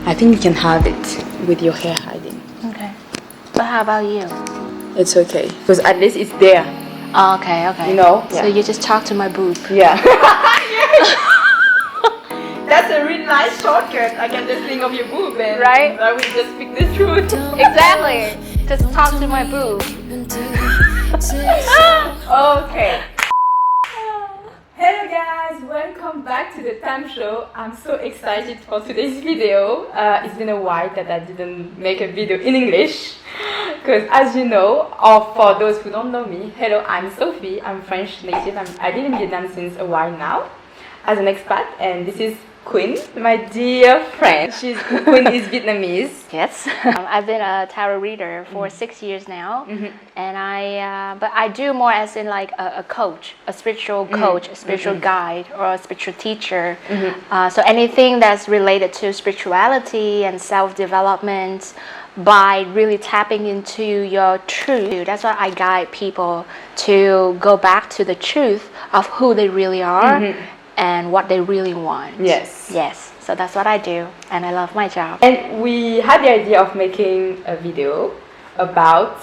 I think you can have it with your hair hiding. Okay. But how about you? It's okay, because at least it's there. Oh, okay, okay. You know? So you just talk to my boob. Yeah. That's a really nice shortcut. I can just think of your boob and Right? I will just speak the truth. Exactly. Just talk to my boob. Okay. Hello guys, welcome back to the Time Show. I'm so excited for today's video. It's been a while that I didn't make a video in English. Because as you know, or for those who don't know me, hello, I'm Sophie. I'm French native. I live in Vietnam since a while now as an expat, and this is QUYNH, my dear friend. QUYNH is Vietnamese. Yes. I've been a tarot reader for 6 years now, and but I do more as in like a coach, a spiritual coach, a spiritual guide, or a spiritual teacher. So anything that's related to spirituality and self-development, by really tapping into your truth. That's why I guide people to go back to the truth of who they really are and what they really want. Yes. Yes. So that's what I do, and I love my job. And we had the idea of making a video about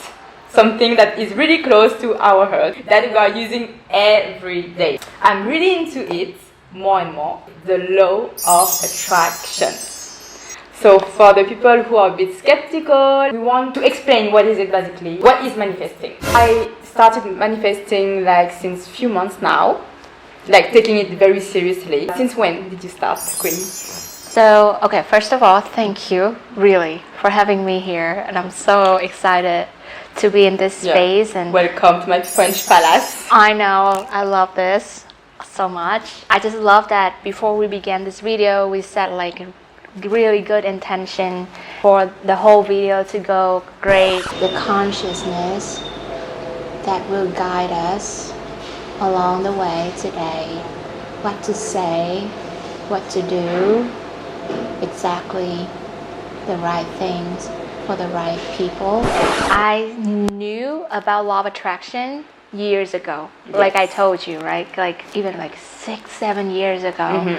something that is really close to our heart, that we are using every day. I'm really into it more and more, the law of attraction. So for the people who are a bit skeptical, we want to explain what is it basically, what is manifesting. I started manifesting like since few months now, like taking it very seriously. Since when did you start, QUYNH? So, okay, first of all, thank you really for having me here, and I'm so excited to be in this space. And welcome to my French palace. I know, I love this so much. I just love that before we began this video, we set like a really good intention for the whole video to go great. The consciousness that will guide us along the way today, what to say, what to do, exactly the right things for the right people. I knew about law of attraction years ago, like I told you, right? Like even like 6-7 years ago.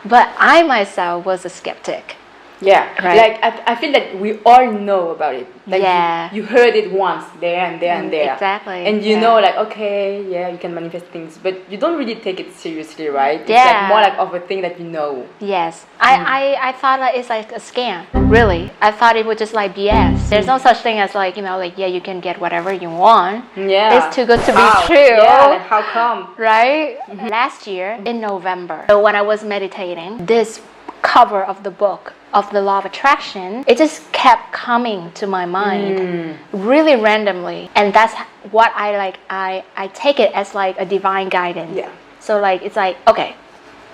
But I myself was a skeptic. Yeah, right. Like I feel that we all know about it. Like you heard it once, there and there and there. Exactly. And you know, like, okay, yeah, you can manifest things, but you don't really take it seriously, right? It's Yeah. like more like of a thing that you know. Yes. I thought that it's like a scam. Really. I thought it was just like BS. There's no such thing as like, you know, like, yeah, you can get whatever you want. Yeah. It's too good to be true. Yeah, like how come? Right? Last year in November, so when I was meditating, this cover of the book of the law of attraction, it just kept coming to my mind really randomly, and that's what I like. I take it as like a divine guidance. Yeah. So like it's like, okay,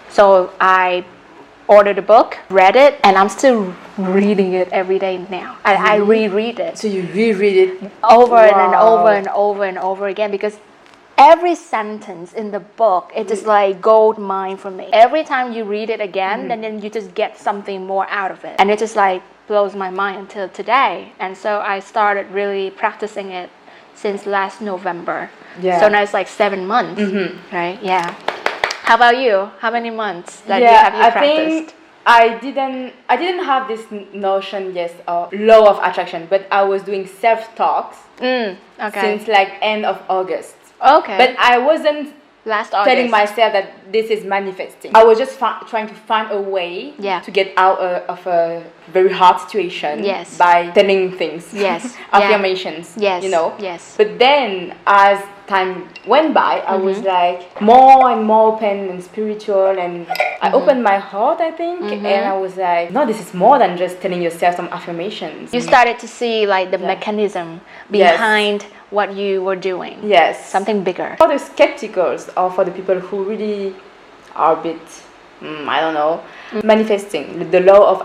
so I ordered the book, read it, and I'm still reading it every day now. I reread it. So you reread it over and over and over and over again, because every sentence in the book, it's just like gold mine for me. Every time you read it again, and then you just get something more out of it. And it just like blows my mind until today. And so I started really practicing it since last November. Yeah. So now it's like 7 months, right? Yeah. How about you? How many months that you practiced? Think I didn't have this notion, of law of attraction, but I was doing self-talks since like end of August. Okay. But I wasn't telling myself that this is manifesting. I was just trying to find a way to get out of a very hard situation by telling things. Yes. Affirmations. Yes. You know? Yes. But then as time went by, I was like more and more open and spiritual, and I opened my heart, I think, and I was like, no, this is more than just telling yourself some affirmations. You started to see like the mechanism behind what you were doing. Yes. Something bigger. For the skepticals, or for the people who really are a bit, I don't know, manifesting, the law of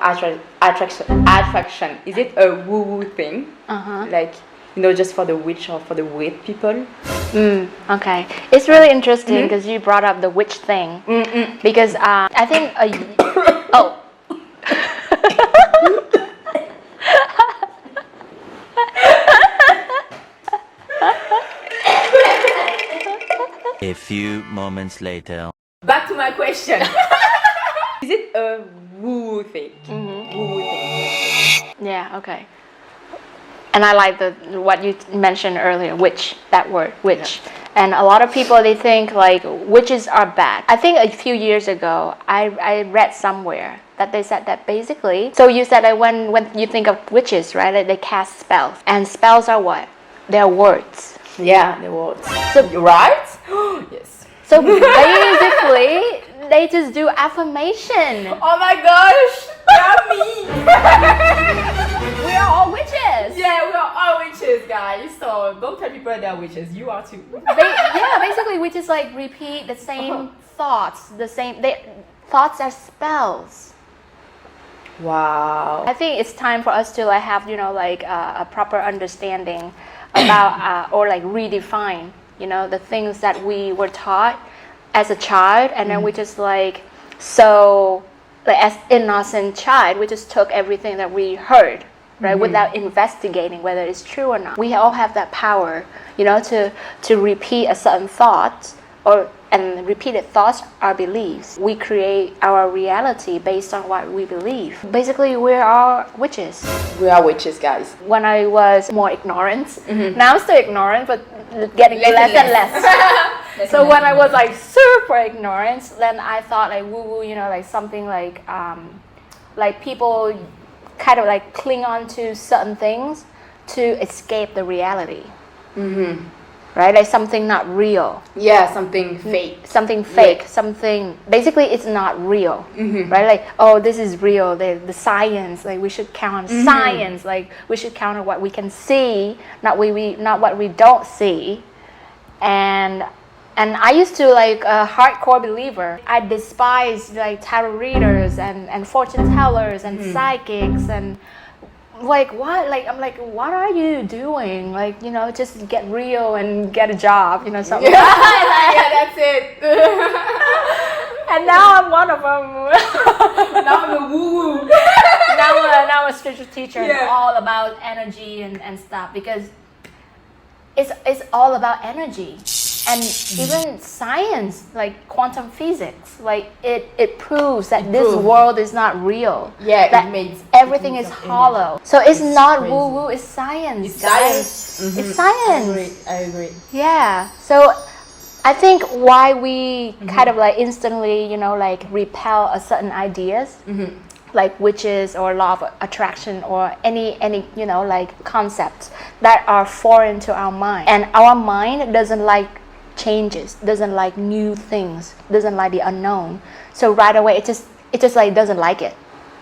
attraction, is it a woo-woo thing? Like, you know, just for the witch or for the weird people? Okay. It's really interesting because you brought up the witch thing. Because I think... oh. A few moments later. Back to my question. Is it a woo thing? Woo thing. Yeah, okay. And I like what you mentioned earlier, witch, that word, witch. Yeah. And a lot of people, they think like witches are bad. I think a few years ago, I read somewhere that they said that basically, so you said that when you think of witches, right, that they cast spells. And spells are what? They're words. Yeah, the words. So, You're right? Yes. so basically, they just do affirmation. Oh my gosh, not me. We are all witches. Yeah, we are all witches, guys. So don't tell people they're witches. You are too. Basically, we just like repeat the same thoughts. Thoughts are spells. Wow. I think it's time for us to like have like a proper understanding about or like redefine the things that we were taught as a child, and then we just like as innocent child, we just took everything that we heard, right, without investigating whether it's true or not. We all have that power, to repeat a certain thought, and repeated thoughts are beliefs. We create our reality based on what we believe. Basically, we are witches. We are witches, guys. When I was more ignorant, now I'm still ignorant, but getting less and less. So when I was like super ignorant, then I thought like woo-woo, like something like people kind of like cling on to certain things to escape the reality. Right, like something not real. Yeah, something fake. Something fake. Yeah. Something. Basically, it's not real. Right, like this is real. The science. Like we should count on science. Like we should count on what we can see, not what we don't see. And I used to like a hardcore believer. I despised like tarot readers and fortune tellers and psychics and. Like what? Like I'm like, what are you doing? Like just get real and get a job. Something. Yeah, that's it. And now I'm one of them. Now I'm a woo-woo. now I'm a spiritual teacher. Yeah. And all about energy and stuff, because it's all about energy. And even science, like quantum physics, like it proves that this world is not real. Yeah, that everything is hollow. So it's not crazy. woo-woo, it's science. It's guys. science. It's science. I agree. Yeah. So I think why we kind of like instantly, like repel a certain ideas, like witches or law of attraction or any like concepts that are foreign to our mind. And our mind doesn't like changes, doesn't like new things, doesn't like the unknown. So right away it just like doesn't like it.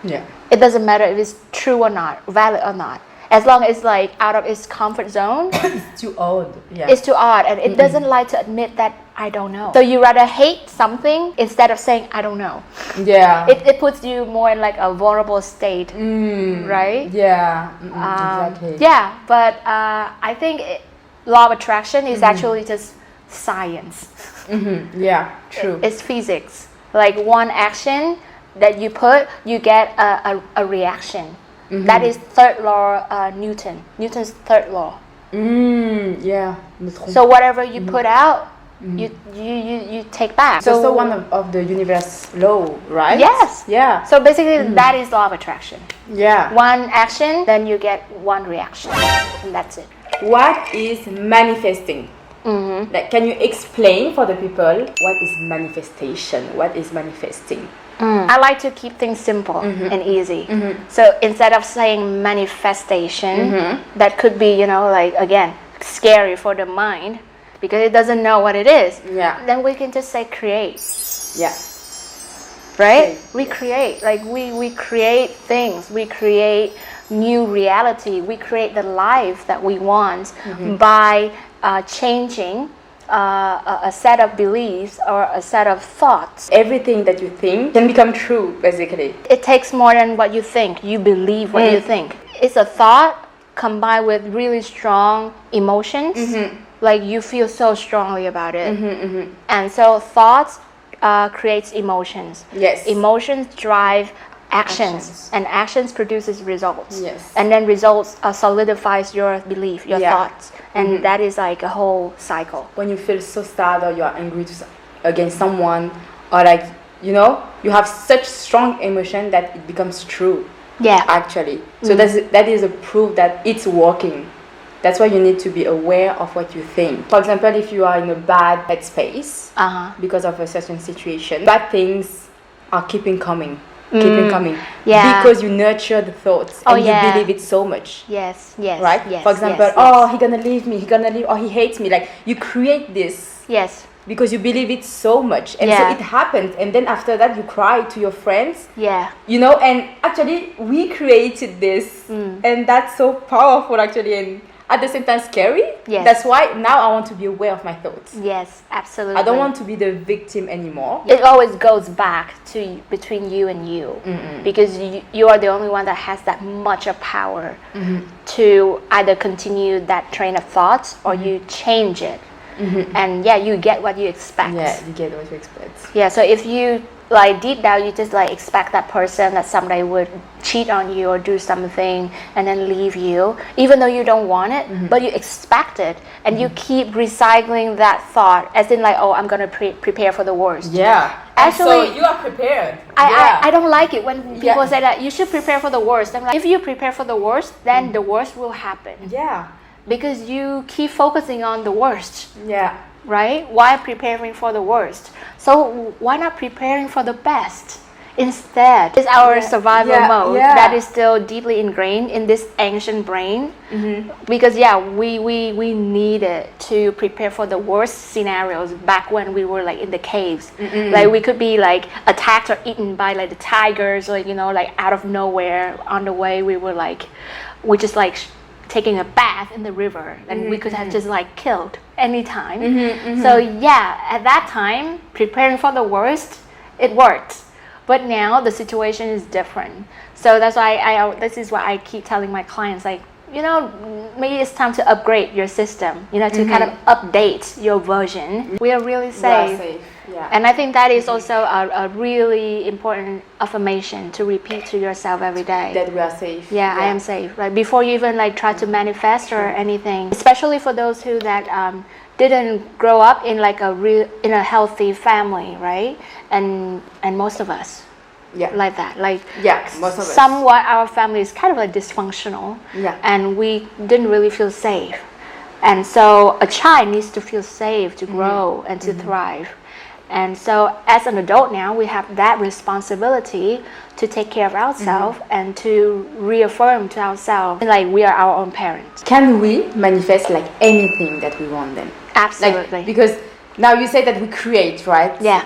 Yeah. It doesn't matter if it's true or not, valid or not. As long as it's like out of its comfort zone. It's too odd. Yeah. It's too odd, and it doesn't like to admit that I don't know. So you rather hate something instead of saying I don't know. Yeah. It puts you more in like a vulnerable state, right? Yeah. Exactly. Yeah, but I think law of attraction is actually just science. Yeah, true. It's physics. Like one action that you put, you get a reaction. That is third law, Newton's third law. Yeah. So whatever you put out, you take back. So also one of the universe law, right? Yes. Yeah. So basically that is law of attraction. Yeah. One action, then you get one reaction, and that's it. What is manifesting? Like, can you explain for the people what is manifestation? What is manifesting? I like to keep things simple and easy. So instead of saying manifestation, that could be, like again, scary for the mind because it doesn't know what it is. Yeah. Then we can just say create. Yeah. Right? We create. Like we create things. We create new reality. We create the life that we want by changing a set of beliefs or a set of thoughts. Everything that you think can become true, basically. It takes more than what you think. You believe what you think. It's a thought combined with really strong emotions. Like you feel so strongly about it. And so thoughts creates emotions. Yes. Emotions drive actions. And actions produces results. Yes. And then results solidifies your belief, your thoughts. And that is like a whole cycle. When you feel so sad or you are angry against someone, or like, you have such strong emotion that it becomes true. Yeah. actually. So that is a proof that it's working. That's why you need to be aware of what you think. For example, if you are in a bad headspace because of a certain situation, bad things are keeping coming. Yeah. Because you nurture the thoughts and you believe it so much. Yes. Right? Yes, For example, yes. he gonna leave me, or he hates me. Like, you create this. Yes. Because you believe it so much. And so it happens. And then after that, you cry to your friends. Yeah. You know, and actually, we created this. And that's so powerful, actually. And at the same time, scary. Yes. That's why now I want to be aware of my thoughts. Yes, absolutely. I don't want to be the victim anymore. It always goes back to between you and you. Because you are the only one that has that much of power to either continue that train of thoughts or you change it. And you get what you expect. Yeah, you get what you expect. Yeah, so if you like deep down you just like expect that person that someday would cheat on you or do something and then leave you, even though you don't want it, but you expect it, and you keep recycling that thought as in like, oh, I'm gonna prepare for the worst. Yeah. Actually, so you are prepared. I don't like it when people say that you should prepare for the worst. I'm like, if you prepare for the worst, then the worst will happen. Yeah. Because you keep focusing on the worst. Yeah. Right? Why preparing for the worst? So why not preparing for the best instead? It's our survival mode that is still deeply ingrained in this ancient brain. Because we needed to prepare for the worst scenarios back when we were like in the caves. Like we could be like attacked or eaten by like the tigers, or like out of nowhere on the way we just like taking a bath in the river, and we could have just like killed anytime. So at that time, preparing for the worst, it worked. But now the situation is different. So that's why this is what I keep telling my clients, like, maybe it's time to upgrade your system, to kind of update your version. We are really safe. Yeah. And I think that is also a really important affirmation to repeat to yourself every day. That we are safe. Yeah, I am safe. Right before you even like try to manifest or anything, especially for those who didn't grow up in like in a healthy family, right? And most of us. Yeah. Like that. Like most of us. Somewhat our family is kind of like dysfunctional. Yeah. And we didn't really feel safe. And so a child needs to feel safe to grow and to thrive. And so as an adult now, we have that responsibility to take care of ourselves and to reaffirm to ourselves like we are our own parents. Can we manifest like anything that we want then? Absolutely. Like, because now you say that we create, right? Yeah.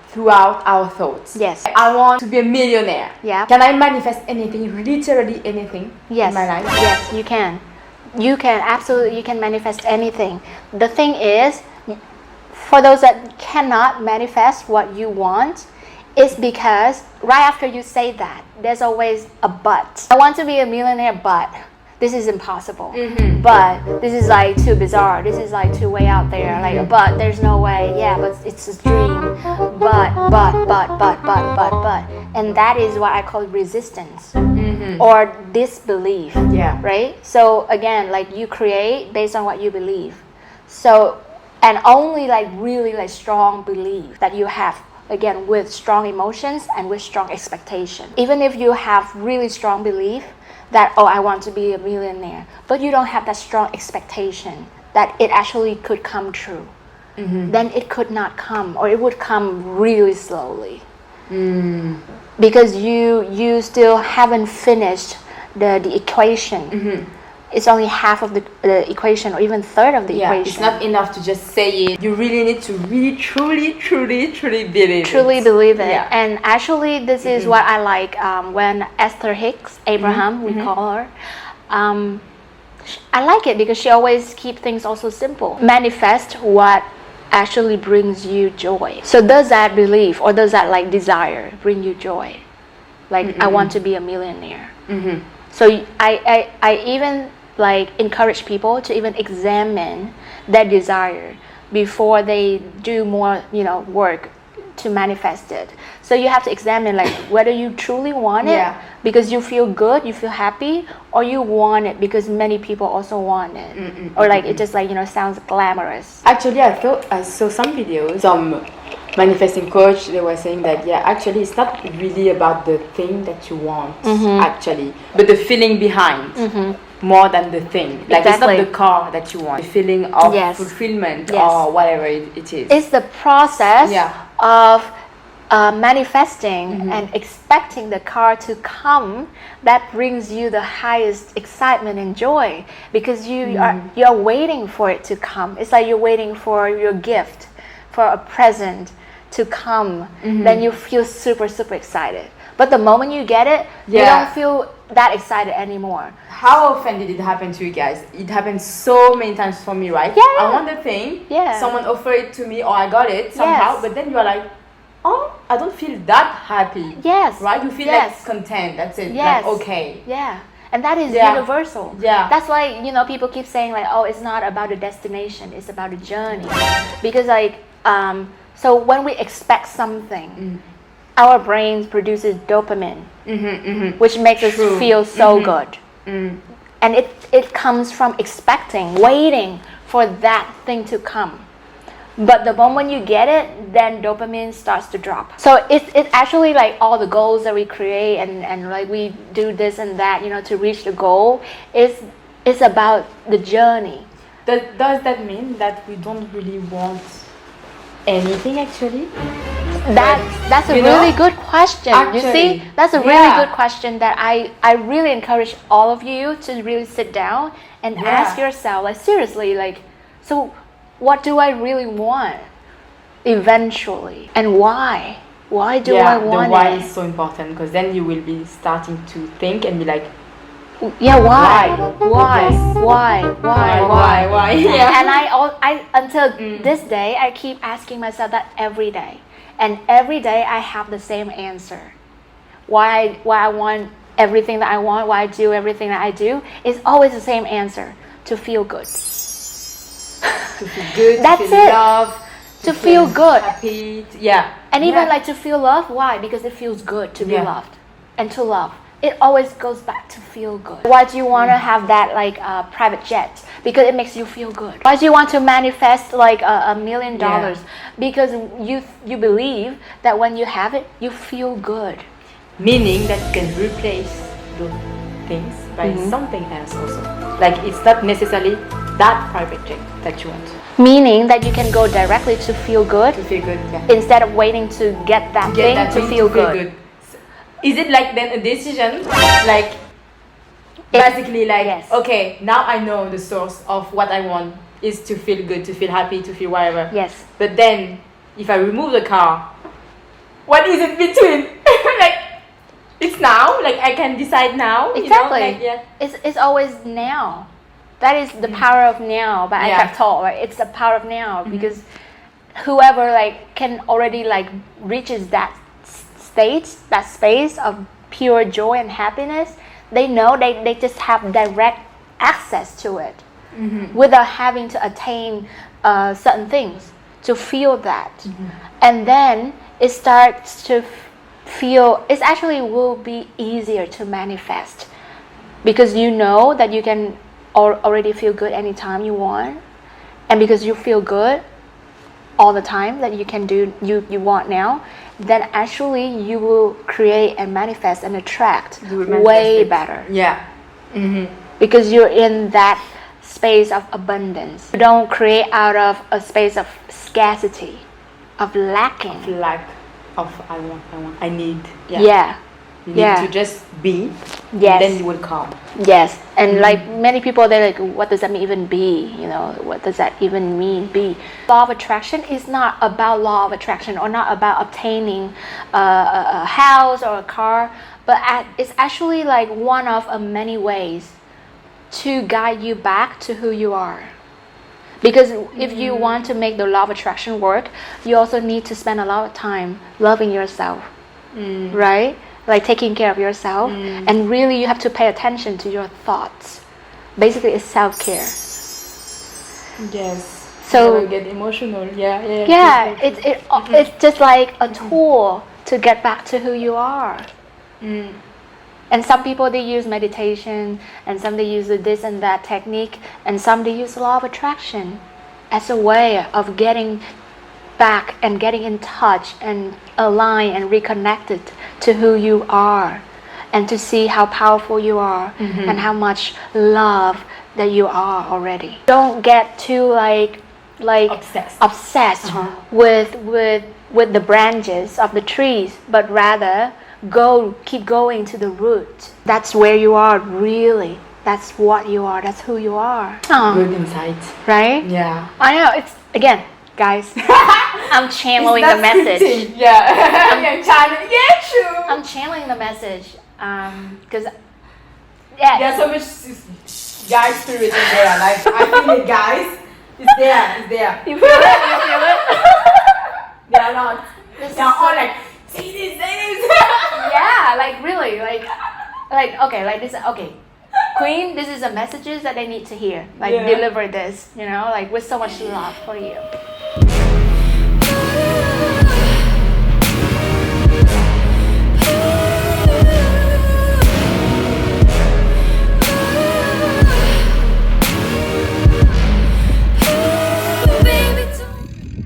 Throughout our thoughts. Yes. I want to be a millionaire. Yeah. Can I manifest anything, literally anything in my life? Yes, you can. You can, absolutely, you can manifest anything. The thing is, for those that cannot manifest what you want, it's because right after you say that, there's always a but. I want to be a millionaire, but this is impossible. But this is like too bizarre. This is like too way out there. Like, but there's no way. Yeah, but it's a dream. But. And that is what I call resistance or disbelief. Yeah. Right? So again, like you create based on what you believe. So, and only like really like strong belief that you have, again, with strong emotions and with strong expectation. Even if you have really strong belief that, oh, I want to be a millionaire, but you don't have that strong expectation that it actually could come true, then it could not come, or it would come really slowly. Because you still haven't finished the equation. It's only half of the equation, or even third of the equation. It's not enough to just say it. You really need to really, truly believe it. Truly believe it. Yeah. And actually, this is what I like when Esther Hicks, Abraham, we call her. I like it because she always keeps things also simple. Manifest what actually brings you joy. So does that belief or does that like desire bring you joy? Like I want to be a millionaire. So I even like encourage people to even examine that desire before they do more work to manifest it. So you have to examine like whether you truly want it Yeah. because you feel good, you feel happy, or you want it because many people also want it, or like it just like sounds glamorous. Actually, I saw some videos, some manifesting coach, they were saying that actually it's not really about the thing that you want actually, but the feeling behind more than the thing. Like Exactly. it's not the car that you want, the feeling of Yes. fulfillment Yes. or whatever it is. It's the process Yeah. of manifesting and expecting the car to come that brings you the highest excitement and joy, because you're waiting for it to come. It's like you're waiting for your gift, for a present to come. Then you feel super excited. But the moment you get it, you Yeah. don't feel that excited anymore. How often did it happen to you guys? It happened so many times for me, right? Yeah. I want the thing, Yeah. someone offered it to me or I got it somehow, Yes. but then you're like, oh, I don't feel that happy. Yes. Right? You feel Yes. like content, that's it. Yes. Like, okay. Yeah. And that is Yeah. universal. Yeah. That's why, people keep saying like, oh, it's not about the destination, it's about the journey. Because like, so when we expect something, our brains produces dopamine, which makes us True. feel so good. And it comes from expecting, waiting for that thing to come. But the moment you get it, then dopamine starts to drop. So it's actually like all the goals that we create and like we do this and that, to reach the goal. It's about the journey. Does that mean that we don't really want anything actually? That's a You know? really good question. You see, Actually, that's a really yeah. good question that I really encourage all of you to really sit down and ask yourself, like seriously, like, so what do I really want eventually, and why? Why do I want the why it? is so important, because then you will be starting to think and be like, Yeah, why? Why? Yes. Why? Yeah. And I until this day, I keep asking myself that every day, and every day I have the same answer. Why I want everything that I want? Why I do everything that I do? Is always the same answer: to feel good. To feel good, That's to feel it. love, To feel good. happy. Yeah. And even Yeah. like to feel love, why? Because it feels good to be Yeah. loved and to love. It always goes back to feel good. Why do you want to have that like private jet? Because it makes you feel good. Why do you want to manifest like $1 million? Because you believe that when you have it, you feel good. Meaning that you can replace those things by something else also. Like it's not necessarily that private jet that you want. Meaning that you can go directly to feel good To feel good, yeah. instead of waiting to get that Get thing that to thing feel good. Is it like then a decision? Like basically like, yes. okay, now I know the source of what I want is to feel good, to feel happy, to feel whatever. Yes. But then if I remove the car, what is in between? Like it's now, like I can decide now. Exactly. You know? Like, yeah. It's always now. That is the power of now by Yeah. Eckhart Tolle, right? It's the power of now because whoever like can already like reaches that state, that space of pure joy and happiness, they know they just have direct access to it without having to attain certain things to feel that. And then it starts to feel, it actually will be easier to manifest because you know that you can already feel good anytime you want, and because you feel good all the time that you can do you want now, then actually you will create and manifest and attract You will manifest way it. better Yeah. because you're in that space of abundance. You don't create out of a space of scarcity, of lacking. Lack of I want, I need. Yeah. You need Yeah. to just be. Yes. Then you will come. Yes, and like many people, they're like, what does that even be? What does that even mean, be? Law of attraction is not about law of attraction or not about obtaining a house or a car, but it's actually like one of many ways to guide you back to who you are. Because if you want to make the law of attraction work, you also need to spend a lot of time loving yourself, right? Like taking care of yourself, and really you have to pay attention to your thoughts. Basically, it's self-care. Yes. So Never get emotional. Yeah, yeah. yeah, it's just like a tool to get back to who you are. And some people, they use meditation, and some they use this and that technique, and some they use law of attraction as a way of getting back and getting in touch and align and reconnected to who you are, and to see how powerful you are and how much love that you are already. Don't get too like obsessed with the branches of the trees, but rather keep going to the root. That's where you are really. That's what you are. That's who you are. Good insight. Right? Yeah. I know. It's again, guys. I'm channeling the message. Scripting. Yeah. I'm channeling. Yeah, true. I'm channeling the message because yeah, There's so much guy spirit in there. Like I feel it, guys. It's there. It's there. you feel it. You feel it. They are not. They are all like, say this, say this. Yeah, like really, like okay, like this. Okay, Queen, this is the messages that they need to hear. Like deliver this, like with so much love for you.